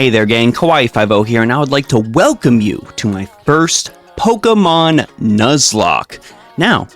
Hey there gang, Kawaii50 here, and I would like to welcome you to my first Pokemon Nuzlocke. Now,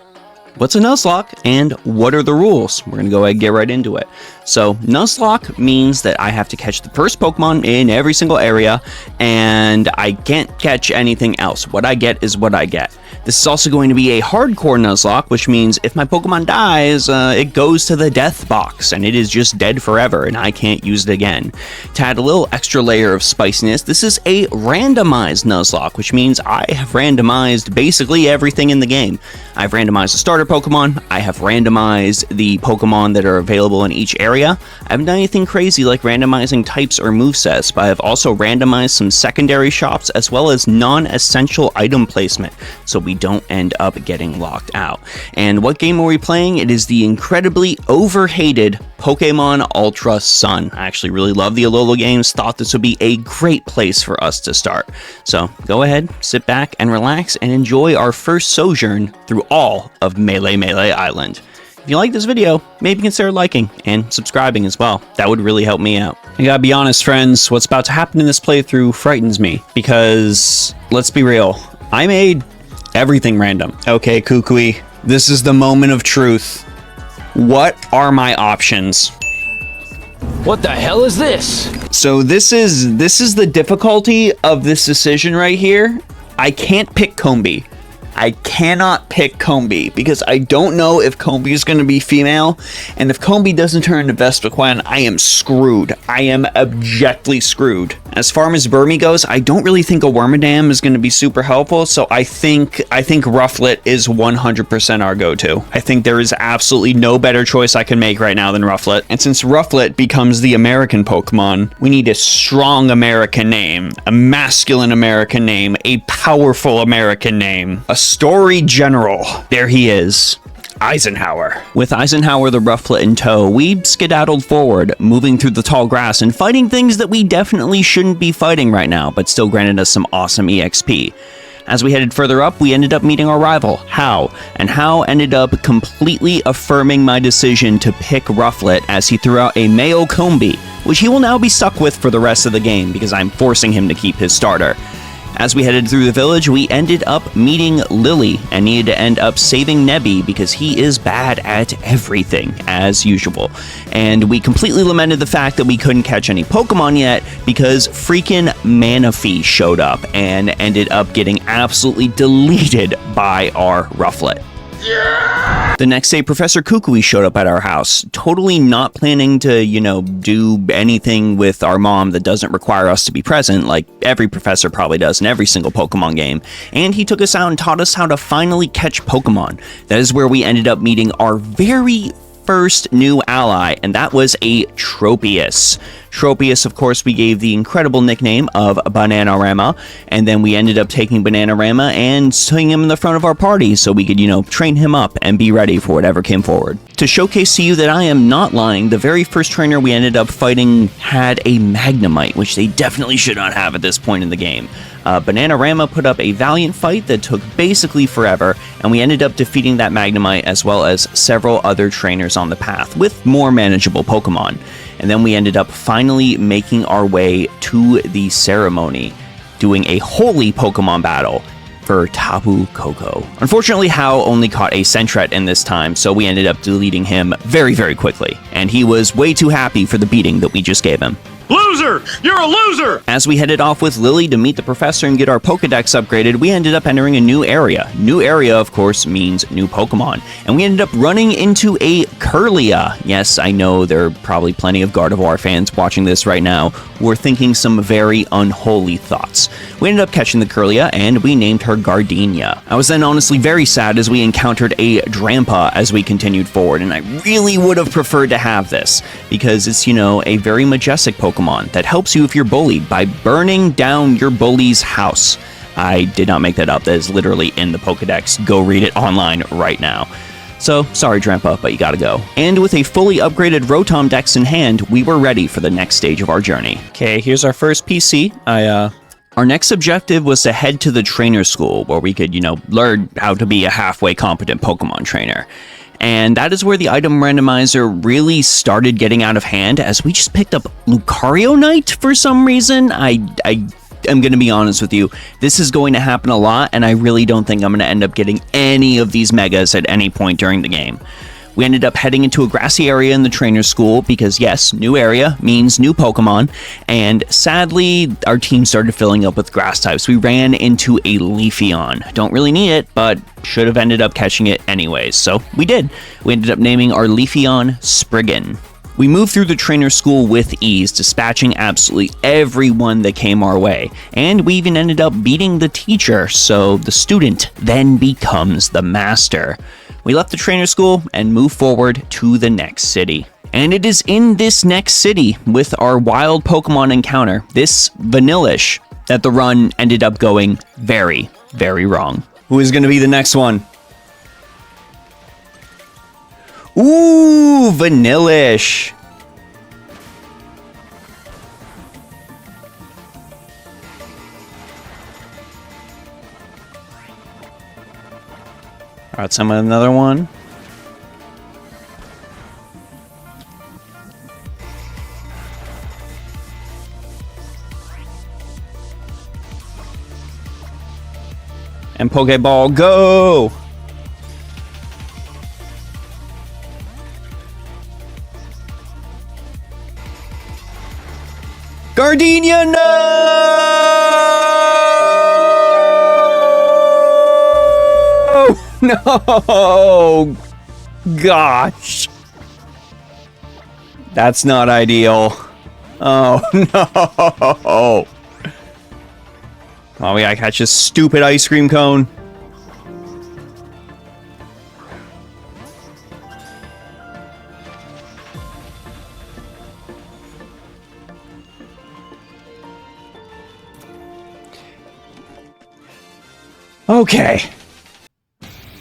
what's a Nuzlocke and what are the rules? We're going to go ahead and get right into it. So, Nuzlocke means that I have to catch the first Pokemon in every single area, and I can't catch anything else. What I get is what I get. This is also going to be a hardcore Nuzlocke, which means if my Pokemon dies, it goes to the death box, and it is just dead forever, and I can't use it again. To add a little extra layer of spiciness, this is a randomized Nuzlocke, which means I have randomized basically everything in the game. I've randomized the starter Pokemon, I have randomized the Pokemon that are available in each area. I haven't done anything crazy like randomizing types or movesets, but I've also randomized some secondary shops as well as non-essential item placement, so we don't end up getting locked out. And what game are we playing? It is the incredibly overhated Pokemon Ultra Sun. I actually really love the Alola games, thought this would be a great place for us to start. So go ahead, sit back and relax and enjoy our first sojourn through all of Melemele Island. If you like this video, maybe consider liking and subscribing as well. That would really help me out. I gotta be honest, friends, what's about to happen in this playthrough frightens me because, let's be real, I made everything random. Okay, Kukui, this is the moment of truth. What are my options? What the hell is this? So this is the difficulty of this decision right here. I can't pick Combee. I cannot pick Combee because I don't know if Combee is going to be female, and if Combee doesn't turn into Vespiquen, I am screwed. I am abjectly screwed. As far as Burmy goes, I don't really think a Wormadam is going to be super helpful, so I think Rufflet is 100% our go-to. I think there is absolutely no better choice I can make right now than Rufflet. And since Rufflet becomes the American Pokemon, we need a strong American name, a masculine American name, a powerful American name, a story general. There he is. Eisenhower. With Eisenhower the Rufflet in tow, we skedaddled forward, moving through the tall grass and fighting things that we definitely shouldn't be fighting right now, but still granted us some awesome EXP. As we headed further up, we ended up meeting our rival, Hau, and Hau ended up completely affirming my decision to pick Rufflet as he threw out a male Combee, which he will now be stuck with for the rest of the game because I'm forcing him to keep his starter. As we headed through the village, we ended up meeting Lily and needed to end up saving Nebby because he is bad at everything, as usual. And we completely lamented the fact that we couldn't catch any Pokemon yet because freaking Manaphy showed up and ended up getting absolutely deleted by our Rufflet. The next day, Professor Kukui showed up at our house, totally not planning to, do anything with our mom that doesn't require us to be present, like every professor probably does in every single Pokemon game. And he took us out and taught us how to finally catch Pokemon. That is where we ended up meeting our very first new ally, and that was a Tropius. Tropius, of course, we gave the incredible nickname of Bananarama, and then we ended up taking Bananarama and putting him in the front of our party so we could, train him up and be ready for whatever came forward. To showcase to you that I am not lying, the very first trainer we ended up fighting had a Magnemite, which they definitely should not have at this point in the game. Bananarama put up a valiant fight that took basically forever, and we ended up defeating that Magnemite as well as several other trainers on the path with more manageable Pokemon. And then we ended up finally making our way to the ceremony, doing a holy Pokemon battle for Tapu Koko. Unfortunately, Hau only caught a Sentret in this time, so we ended up deleting him very, very quickly, and he was way too happy for the beating that we just gave him. Loser! You're a loser! As we headed off with Lily to meet the professor and get our Pokedex upgraded, we ended up entering a new area. New area, of course, means new Pokemon. And we ended up running into a Kirlia. Yes, I know there are probably plenty of Gardevoir fans watching this right now who are thinking some very unholy thoughts. We ended up catching the Kirlia, and we named her Gardenia. I was then honestly very sad as we encountered a Drampa as we continued forward, and I really would have preferred to have this, because it's, a very majestic Pokemon that helps you if you're bullied by burning down your bully's house. I did not make that up. That is literally in the Pokedex. Go read it online right now. So, sorry Drampa, but you gotta go. And with a fully upgraded Rotom Dex in hand, we were ready for the next stage of our journey. Okay, here's our first PC. Our next objective was to head to the trainer school where we could, learn how to be a halfway competent Pokemon trainer. And that is where the item randomizer really started getting out of hand, as we just picked up Lucario Knight for some reason. I'm going to be honest with you, this is going to happen a lot, and I really don't think I'm going to end up getting any of these megas at any point during the game. We ended up heading into a grassy area in the trainer's school because, yes, new area means new Pokemon, and sadly, our team started filling up with grass types. We ran into a Leafeon. Don't really need it, but should have ended up catching it anyways, so we did. We ended up naming our Leafeon Spriggan. We moved through the trainer's school with ease, dispatching absolutely everyone that came our way, and we even ended up beating the teacher, so the student then becomes the master. We left the trainer school and moved forward to the next city. And it is in this next city, with our wild Pokemon encounter, this Vanillish, that the run ended up going very, very wrong. Who is going to be the next one? Ooh, Vanillish. Alright, summon another one. And Pokeball, go! Gardenia, no! No! Gosh. That's not ideal. Oh, no! Oh, we gotta catch this stupid ice cream cone. Okay.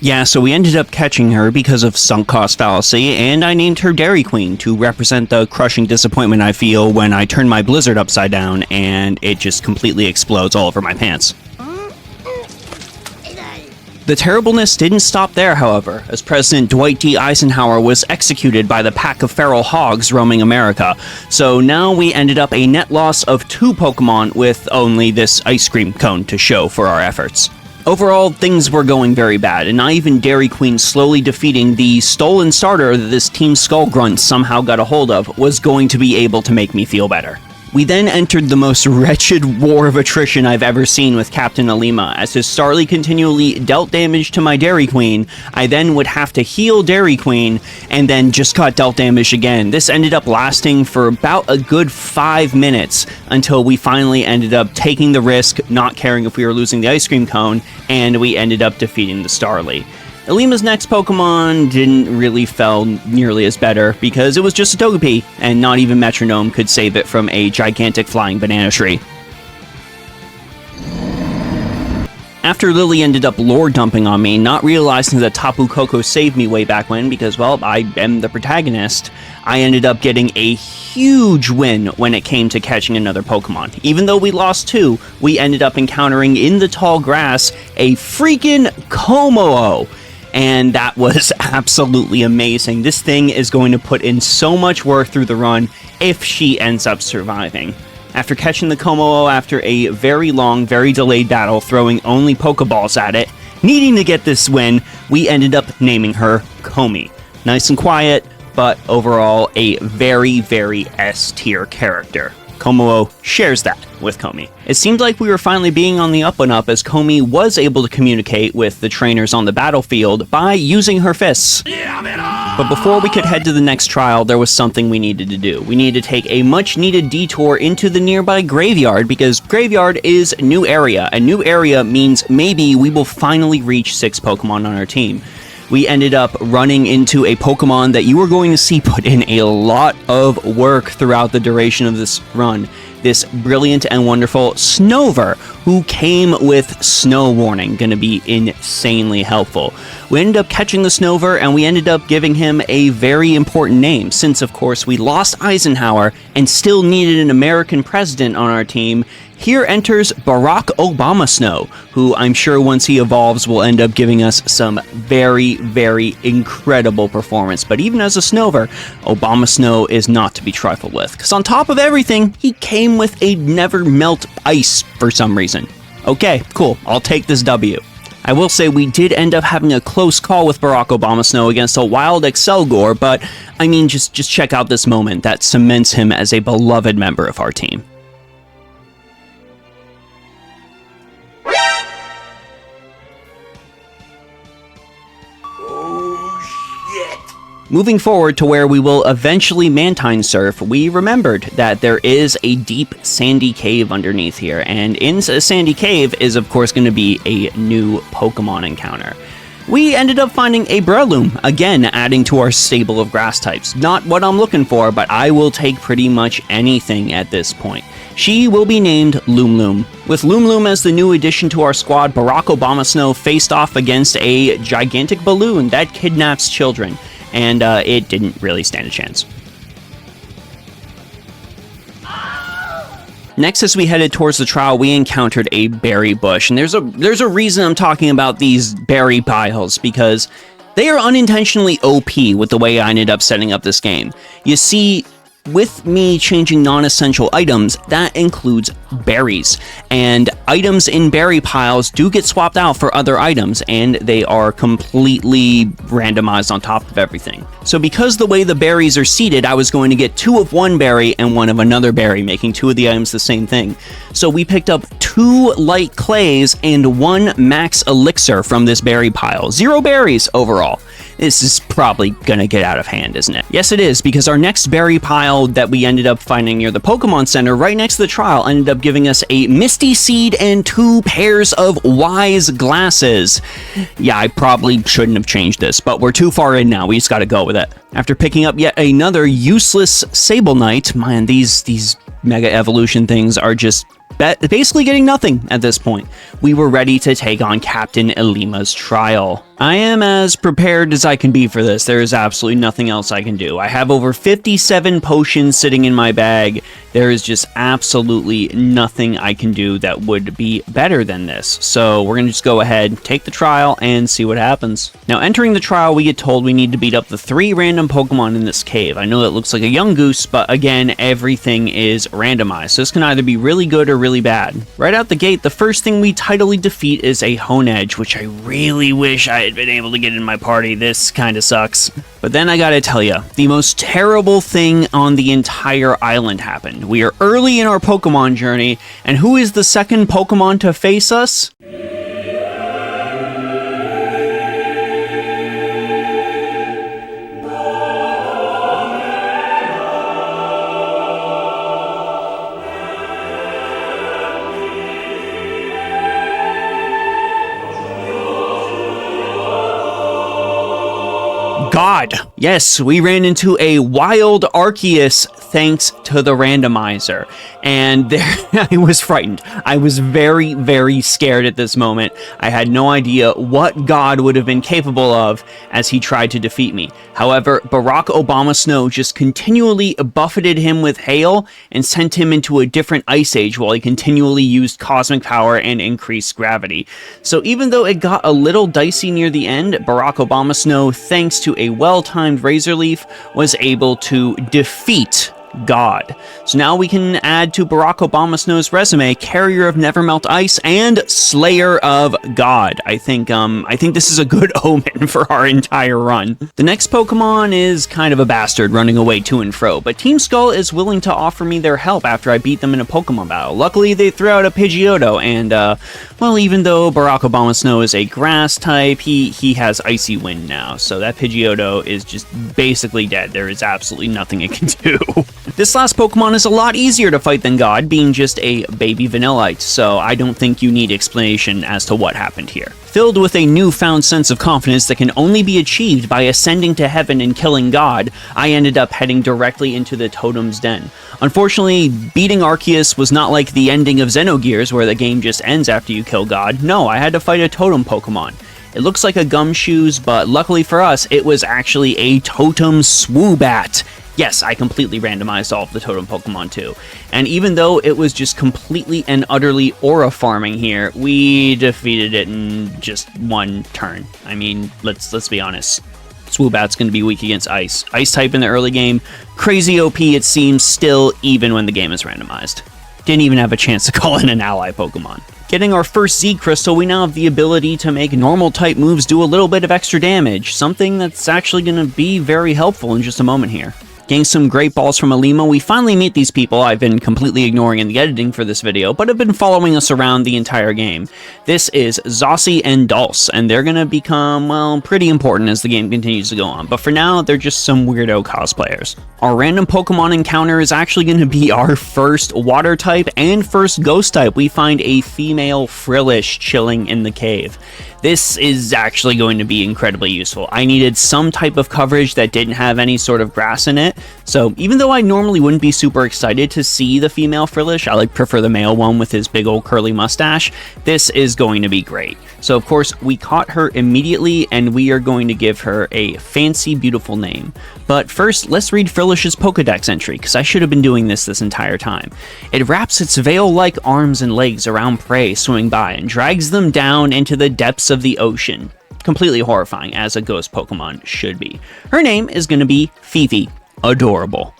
Yeah, so we ended up catching her because of sunk cost fallacy, and I named her Dairy Queen to represent the crushing disappointment I feel when I turn my Blizzard upside down and it just completely explodes all over my pants. The terribleness didn't stop there, however, as President Dwight D. Eisenhower was executed by the pack of feral hogs roaming America, so now we ended up a net loss of 2 Pokemon with only this ice cream cone to show for our efforts. Overall, things were going very bad, and not even Dairy Queen slowly defeating the stolen starter that this Team Skull Grunt somehow got a hold of was going to be able to make me feel better. We then entered the most wretched war of attrition I've ever seen with Captain Alima. As his Starly continually dealt damage to my Dairy Queen, I then would have to heal Dairy Queen, and then just got dealt damage again. This ended up lasting for about a good 5 minutes, until we finally ended up taking the risk, not caring if we were losing the ice cream cone, and we ended up defeating the Starly. Alima's next Pokemon didn't really feel nearly as better, because it was just a Togepi, and not even Metronome could save it from a gigantic flying banana tree. After Lily ended up lore dumping on me, not realizing that Tapu Koko saved me way back when, because, well, I am the protagonist, I ended up getting a huge win when it came to catching another Pokemon. Even though we lost 2, we ended up encountering in the tall grass a freaking Kommo-o. And that was absolutely amazing. This thing is going to put in so much work through the run if she ends up surviving. After catching the Kommo-o after a very long, very delayed battle, throwing only Pokeballs at it, needing to get this win, we ended up naming her Komi. Nice and quiet, but overall a very, very S-tier character. Kommo-o shares that with Komi. It seemed like we were finally being on the up and up, as Komi was able to communicate with the trainers on the battlefield by using her fists. But before we could head to the next trial, there was something we needed to do. We needed to take a much needed detour into the nearby graveyard, because graveyard is new area, and new area means maybe we will finally reach 6 Pokemon on our team. We ended up running into a Pokemon that you are going to see put in a lot of work throughout the duration of this run. This brilliant and wonderful Snover, who came with snow warning. Gonna be insanely helpful. We ended up catching the Snover, and we ended up giving him a very important name, since of course we lost Eisenhower and still needed an American president on our team. Here enters Barack Obama Snow, who I'm sure once he evolves will end up giving us some very, very incredible performance. But even as a Snover, Obama Snow is not to be trifled with, because on top of everything, he came with a never melt ice for some reason. Okay, cool, I'll take this W. I will say we did end up having a close call with Barack Obama Snow against a wild Excelgor, but I mean, just check out this moment that cements him as a beloved member of our team. Moving forward to where we will eventually Mantine surf, we remembered that there is a deep sandy cave underneath here, and in a sandy cave is of course going to be a new Pokemon encounter. We ended up finding a Breloom, again adding to our stable of grass types. Not what I'm looking for, but I will take pretty much anything at this point. She will be named Loom. With Loom as the new addition to our squad, Barack Obama Snow faced off against a gigantic balloon that kidnaps children, and it didn't really stand a chance. Next, as we headed towards the trial, we encountered a berry bush, and there's a reason I'm talking about these berry piles, because they are unintentionally OP with the way I ended up setting up this game. You see, with me changing non-essential items, that includes berries, and items in berry piles do get swapped out for other items, and they are completely randomized on top of everything. So because the way the berries are seeded, I was going to get 2 of one berry and 1 of another berry, making 2 of the items the same thing. So we picked up 2 light clays and 1 max elixir from this berry pile. 0 berries overall. This is probably gonna get out of hand, isn't it? Yes, it is, because our next berry pile that we ended up finding near the Pokemon Center right next to the trial ended up giving us a Misty Seed and 2 pairs of Wise Glasses. Yeah, I probably shouldn't have changed this, but we're too far in now. We just gotta go with it. After picking up yet another useless Sableknight, man, these Mega Evolution things are just basically getting nothing at this point. We were ready to take on Captain Elima's trial. I am as prepared as I can be for this. There is absolutely nothing else I can do. I have over 57 potions sitting in my bag. There is just absolutely nothing I can do that would be better than this. So we're going to just go ahead, take the trial, and see what happens. Now, entering the trial, we get told we need to beat up the 3 random Pokemon in this cave. I know that looks like a young goose, but again, everything is randomized. So this can either be really good or really bad. Right out the gate, the first thing we tidily defeat is a Honedge, which I really wish I had been able to get in my party. This kind of sucks. But then I gotta tell you, the most terrible thing on the entire island happened. We are early in our Pokemon journey, and who is the second Pokemon to face us? God. Yes, we ran into a wild Arceus thanks to the randomizer. And there, I was frightened. I was very, very scared at this moment. I had no idea what God would have been capable of as he tried to defeat me. However, Barack Obama Snow just continually buffeted him with hail and sent him into a different ice age while he continually used cosmic power and increased gravity. So even though it got a little dicey near the end, Barack Obama Snow, thanks to a well-timed Razor Leaf, was able to defeat God. So now we can add to Barack Obama Snow's resume, Carrier of Nevermelt Ice and Slayer of God. I think this is a good omen for our entire run. The next Pokemon is kind of a bastard, running away to and fro, but Team Skull is willing to offer me their help after I beat them in a Pokemon battle. Luckily, they threw out a Pidgeotto, and well, even though Barack Obama Snow is a grass type, he has Icy Wind now, so that Pidgeotto is just basically dead. There is absolutely nothing it can do. This last Pokemon is a lot easier to fight than God, being just a baby Vanillite, so I don't think you need explanation as to what happened here. Filled with a newfound sense of confidence that can only be achieved by ascending to heaven and killing God, I ended up heading directly into the Totem's den. Unfortunately, beating Arceus was not like the ending of Xenogears where the game just ends after you kill God. No, I had to fight a Totem Pokemon. It looks like a Gumshoes, but luckily for us, it was actually a Totem Swoobat. Yes, I completely randomized all of the Totem Pokemon too. And even though it was just completely and utterly aura farming here, we defeated it in just one turn. I mean, let's be honest. Swoobat's going to be weak against Ice. Ice type in the early game, crazy OP it seems still, even when the game is randomized. Didn't even have a chance to call in an ally Pokemon. Getting our first Z Crystal, we now have the ability to make normal type moves do a little bit of extra damage, something that's actually going to be very helpful in just a moment here. Getting some great balls from Alima, we finally meet these people I've been completely ignoring in the editing for this video, but have been following us around the entire game. This is Zossie and Dulce, and they're gonna become, well, pretty important as the game continues to go on, but for now, they're just some weirdo cosplayers. Our random Pokemon encounter is actually gonna be our first water type and first ghost type. We find a female Frillish chilling in the cave. This is actually going to be incredibly useful. I needed some type of coverage that didn't have any sort of grass in it, so even though I normally wouldn't be super excited to see the female Frillish, I prefer the male one with his big old curly mustache, this is going to be great. So of course, we caught her immediately, and we are going to give her a fancy, beautiful name. But first, let's read Frillish's Pokedex entry, because I should have been doing this entire time. It wraps its veil-like arms and legs around prey swimming by and drags them down into the depths of the ocean. Completely horrifying, as a ghost Pokemon should be. Her name is going to be Fifi. Adorable.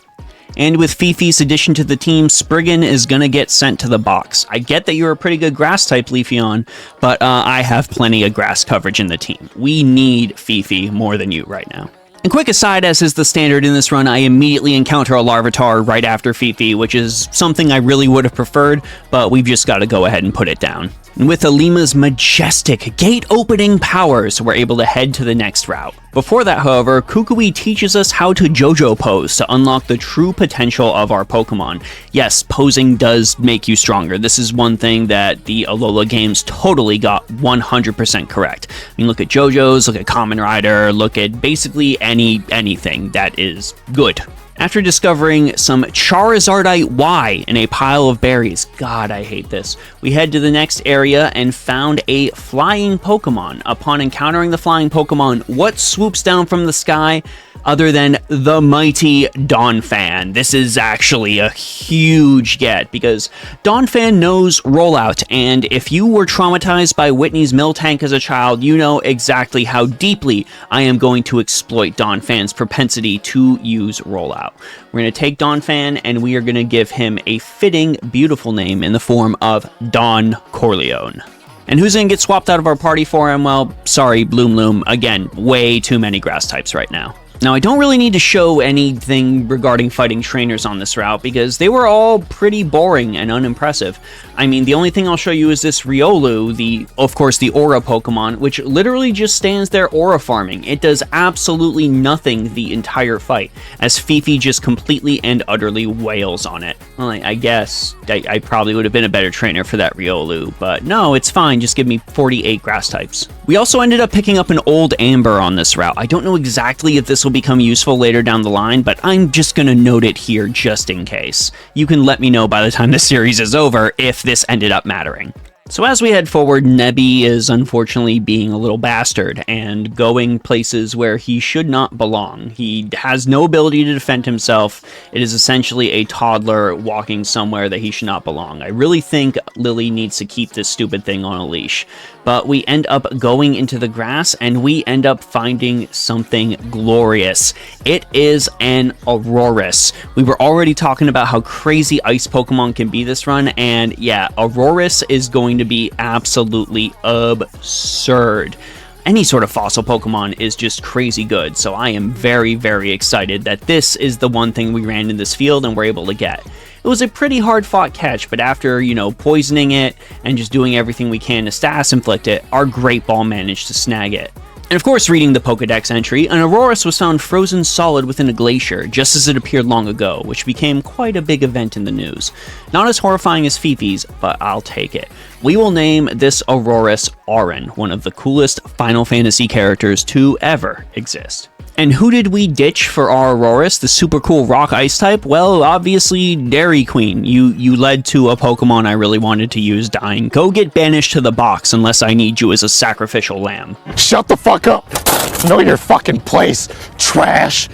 And with Fifi's addition to the team, Spriggan is going to get sent to the box. I get that you're a pretty good grass type, Leafeon, but I have plenty of grass coverage in the team. We need Fifi more than you right now. And quick aside, as is the standard in this run, I immediately encounter a Larvitar right after Fifi, which is something I really would have preferred, but we've just got to go ahead and put it down. And with Alima's majestic gate-opening powers, we're able to head to the next route. Before that, however, Kukui teaches us how to JoJo pose to unlock the true potential of our Pokemon. Yes, posing does make you stronger. This is one thing that the Alola games totally got 100% correct. I mean, look at JoJo's, look at Kamen Rider, look at basically anything that is good. After discovering some Charizardite Y in a pile of berries, God, I hate this, we head to the next area and found a flying Pokemon. Upon encountering the flying Pokemon, what swoops down from the sky other than the mighty Donphan? This is actually a huge get, because Donphan knows rollout, and if you were traumatized by Whitney's Miltank as a child, you know exactly how deeply I am going to exploit Donphan's propensity to use rollout. We're going to take Donphan, and we are going to give him a fitting, beautiful name in the form of Don Corleone. And who's going to get swapped out of our party for him? Well, sorry, Bloom Loom. Again, way too many grass types right now. Now, I don't really need to show anything regarding fighting trainers on this route, because they were all pretty boring and unimpressive. I mean, the only thing I'll show you is this Riolu, of course, the Aura Pokemon, which literally just stands there aura farming. It does absolutely nothing the entire fight, as Fifi just completely and utterly wails on it. Well, I guess I probably would have been a better trainer for that Riolu, but no, it's fine, just give me 48 grass types. We also ended up picking up an old Amber on this route. I don't know exactly if this will become useful later down the line, but I'm just gonna note it here just in case. You can let me know by the time the series is over if this ended up mattering. So as we head forward, Nebby is unfortunately being a little bastard and going places where he should not belong. He has no ability to defend himself. It is essentially a toddler walking somewhere that he should not belong. I really think Lily needs to keep this stupid thing on a leash. But we end up going into the grass, and we end up finding something glorious. It is an Aurorus. We were already talking about how crazy ice Pokemon can be this run, and yeah, Aurorus is going to be absolutely absurd. Any sort of fossil Pokemon is just crazy good, so I am very, very excited that this is the one thing we ran in this field and were able to get. It was a pretty hard-fought catch, but after, poisoning it and just doing everything we can to status inflict it, our Great Ball managed to snag it. And of course, reading the Pokedex entry, an Aurorus was found frozen solid within a glacier, just as it appeared long ago, which became quite a big event in the news. Not as horrifying as Fifi's, but I'll take it. We will name this Aurorus Auron, one of the coolest Final Fantasy characters to ever exist. And who did we ditch for our Aurorus, the super cool rock ice type? Well, obviously Dairy Queen. You led to a Pokemon I really wanted to use dying. Go get banished to the box unless I need you as a sacrificial lamb. Shut the fuck up! Know your fucking place, trash!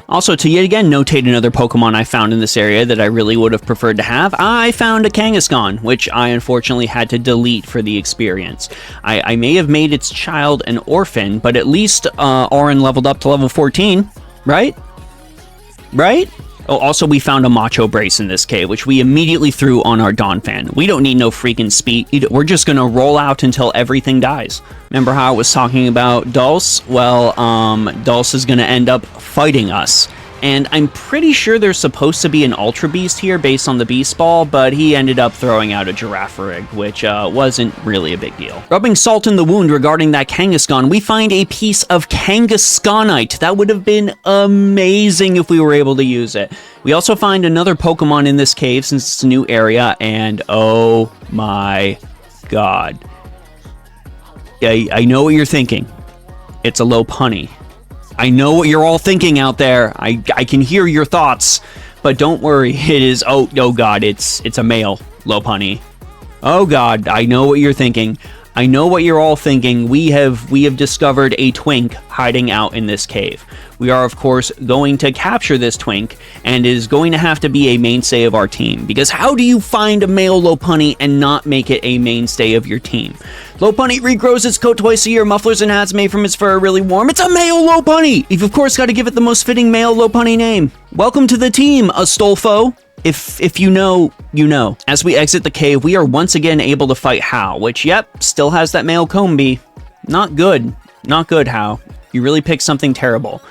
Also, to yet again notate another Pokemon I found in this area that I really would have preferred to have, I found a Kangaskhan, which I unfortunately had to delete for the experience. I may have made its child an orphan, but at least Auron leveled up to level 14, right? Right? Oh, also, we found a Macho Brace in this cave, which we immediately threw on our Donphan. We don't need no freaking speed. We're just gonna roll out until everything dies. Remember how I was talking about Dulce? Well, Dulce is gonna end up fighting us. And I'm pretty sure there's supposed to be an Ultra Beast here based on the Beast Ball, but he ended up throwing out a Girafarig, which wasn't really a big deal. Rubbing salt in the wound regarding that Kangaskhan, we find a piece of Kangaskhanite. That would have been amazing if we were able to use it. We also find another Pokemon in this cave since it's a new area, and oh my god. I know what you're thinking. It's a Lopunny. I know what you're all thinking out there. I can hear your thoughts, but don't worry. It is oh god, it's a male Lopunny. Oh god, I know what you're thinking. I know what you're all thinking. We have discovered a twink hiding out in this cave. We are, of course, going to capture this twink, and it is going to have to be a mainstay of our team. Because how do you find a male Lopunny and not make it a mainstay of your team? Lopunny regrows its coat twice a year, mufflers and hats made from its fur are really warm. It's a male Lopunny! You've, of course, got to give it the most fitting male Lopunny name. Welcome to the team, Astolfo. If you know, you know. As we exit the cave, we are once again able to fight Hao, which, yep, still has that male Combee. Not good. Not good, Hao. You really picked something terrible.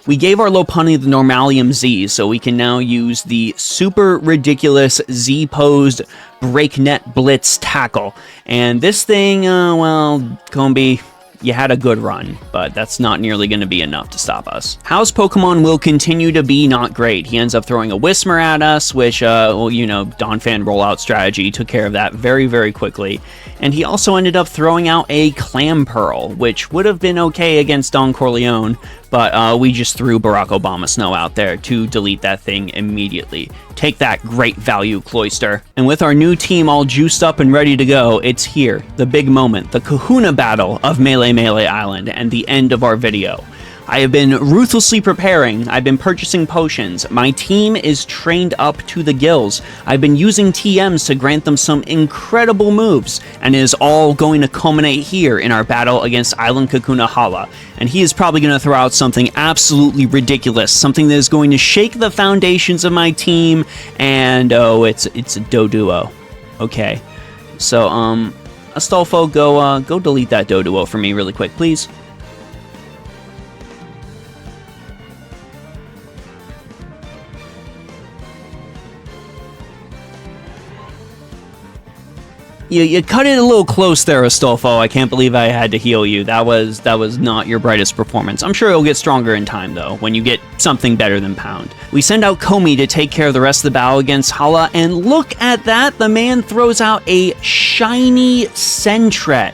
We gave our Lopunny the Normalium Z, so we can now use the super ridiculous Z-posed breaknet blitz tackle. And this thing, well, Combee, you had a good run, but that's not nearly going to be enough to stop us. Hao's Pokemon will continue to be not great. He ends up throwing a Whismur at us, which, well, you know, Donphan rollout strategy took care of that very, very quickly. And he also ended up throwing out a Clamperl, which would have been okay against Don Corleone, but we just threw Barack Obama Snow out there to delete that thing immediately. Take that, great value, Cloyster. And with our new team all juiced up and ready to go, it's here, the big moment, the kahuna battle of Melemele Island, and the end of our video. I have been ruthlessly preparing. I've been purchasing potions. My team is trained up to the gills. I've been using TMs to grant them some incredible moves, and it is all going to culminate here in our battle against Island Kakuna Hala. And he is probably going to throw out something absolutely ridiculous, something that is going to shake the foundations of my team, and oh, it's a Doduo. Okay. So, Astolfo, go delete that Doduo for me really quick, please. You cut it a little close there, Astolfo. I can't believe I had to heal you. That was not your brightest performance. I'm sure it'll get stronger in time, though, when you get something better than Pound. We send out Comey to take care of the rest of the battle against Hala, and look at that! The man throws out a shiny Sentret.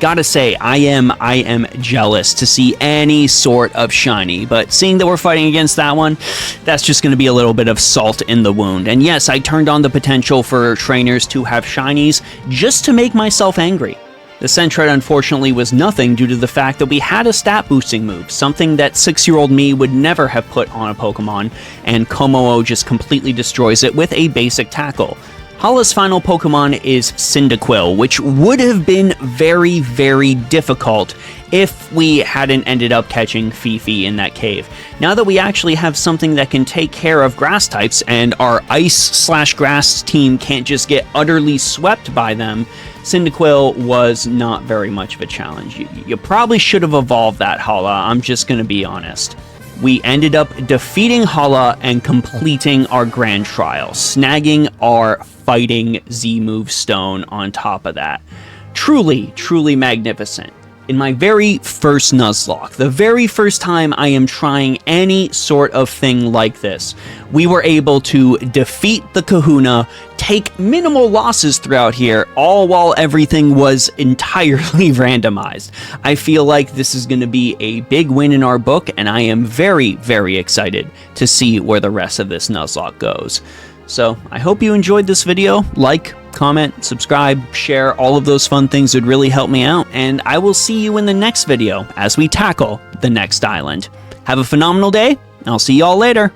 Gotta say, I am jealous to see any sort of shiny, but seeing that we're fighting against that one, that's just going to be a little bit of salt in the wound. And yes, I turned on the potential for trainers to have shinies just to make myself angry. The Sentret unfortunately was nothing due to the fact that we had a stat boosting move, something that 6-year-old me would never have put on a Pokemon, and Kommo-o just completely destroys it with a basic tackle. Hala's final Pokemon is Cyndaquil, which would have been very, very difficult if we hadn't ended up catching Fifi in that cave. Now that we actually have something that can take care of grass types and our ice/grass team can't just get utterly swept by them, Cyndaquil was not very much of a challenge. You probably should have evolved that, Hala, I'm just going to be honest. We ended up defeating Hala and completing our grand trial, snagging our fighting Z-move stone on top of that. Truly, truly magnificent. in my very first Nuzlocke, the very first time I am trying any sort of thing like this, we were able to defeat the Kahuna, take minimal losses throughout here, all while everything was entirely randomized. I feel like this is going to be a big win in our book, and I am very, very excited to see where the rest of this Nuzlocke goes. So, I hope you enjoyed this video. Like, comment, subscribe, share, all of those fun things would really help me out, and I will see you in the next video as we tackle the next island. Have a phenomenal day, and I'll see y'all later.